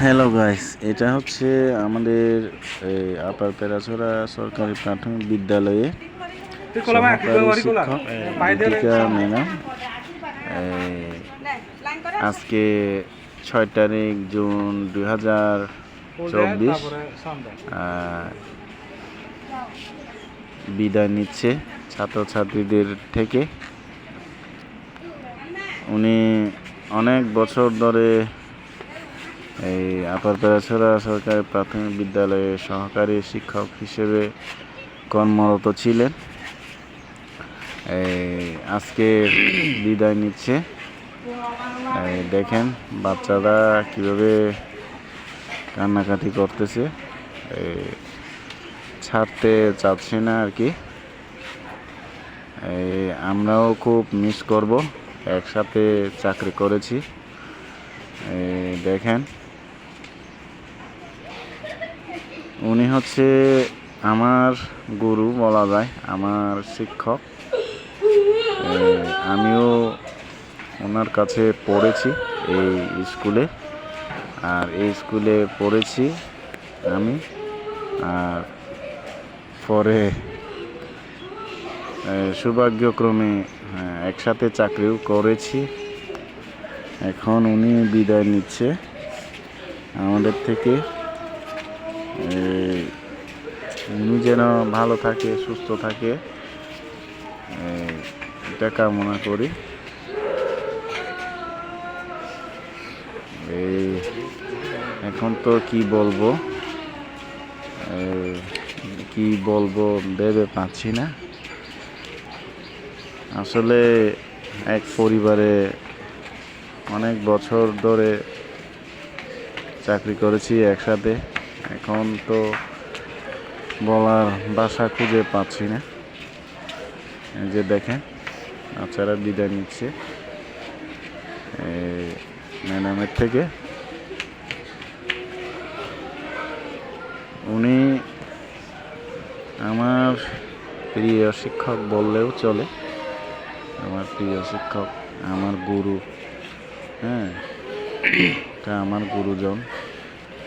Hello guys, এটা হচ্ছে আমাদের আপার পেরাছড়া সরকারি প্রাথমিক বিদ্যালয়ে সহকারী শিক্ষক দীপিকা ম্যাডাম। আজকে 6 তারিখ জুন 2024 বিদায় নিচ্ছে ছাত্রছাত্রীদের থেকে। উনি অনেক বছর ধরে এই আপার পেরাছড়া সরকারি প্রাথমিক বিদ্যালয়ে সহকারী শিক্ষক হিসেবে কর্মরত ছিলেন। আজকে বিদায় নিচ্ছে। দেখেন বাচ্চারা কিভাবে কান্নাকাটি করতেছে, ছাড়তে চাচ্ছে না আর কি। আমরাও খুব মিস করব, একসাথে চাকরি করেছি। দেখেন উনি হচ্ছে আমার গুরু বলা যায়, আমার শিক্ষক। আমিও ওনার কাছে পড়েছি এই স্কুলে, আর এই স্কুলে পড়েছি আমি। আর পরে সৌভাগ্যক্রমে একসাথে চাকরিও করেছি। এখন উনি বিদায় নিচ্ছে আমাদের থেকে। উনি যেন ভালো থাকে, সুস্থ থাকে, এটা কামনা করি। এখন তো কি বলবো ভেবে পাচ্ছি না। আসলে এক পরিবারে অনেক বছর ধরে চাকরি করেছি একসাথে। এখন তো বলার ভাষা খুঁজে পাচ্ছি না। এই যে দেখেন বাচ্চারা বিদায় নিচ্ছে ম্যাডামের থেকে। উনি আমার প্রিয় শিক্ষক বললেও চলে, আমার প্রিয় শিক্ষক, আমার গুরু। এটা আমার গুরুজন।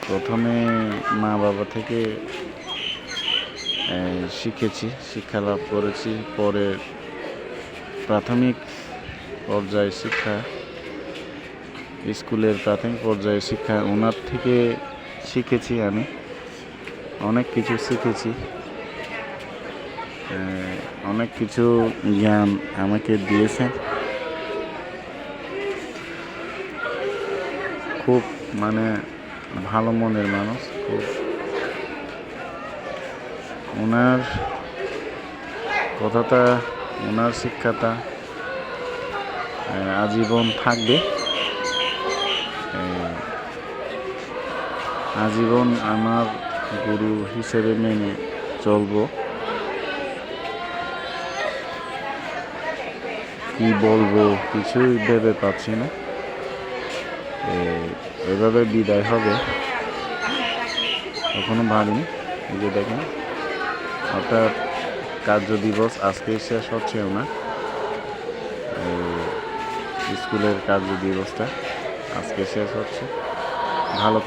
প্রথমে মা বাবা থেকে শিখেছি, শিক্ষা লাভ করেছি। পরে প্রাথমিক পর্যায়ে শিক্ষা, স্কুলের প্রাথমিক পর্যায়ে শিক্ষা ওনার থেকে শিখেছি। আমি অনেক কিছু শিখেছি, অনেক কিছু জ্ঞান আমাকে দিয়েছেন। খুব ভালো মনের মানুষ। খুব ওনার কথাটা, ওনার শিক্ষাটা আজীবন থাকবে। আজীবন আমার গুরু হিসেবে মেনে চলবো। কি বলবো কিছুই ভেবে পাচ্ছি না। এভাবে বিদায় হবে কখনো ভাবিনি। এই যে দেখেন অর্থাৎ কার্য দিবস আজকে শেষ হচ্ছে ওনার স্কুলের কার্য দিবসটা আজকে শেষ হচ্ছে। ভালো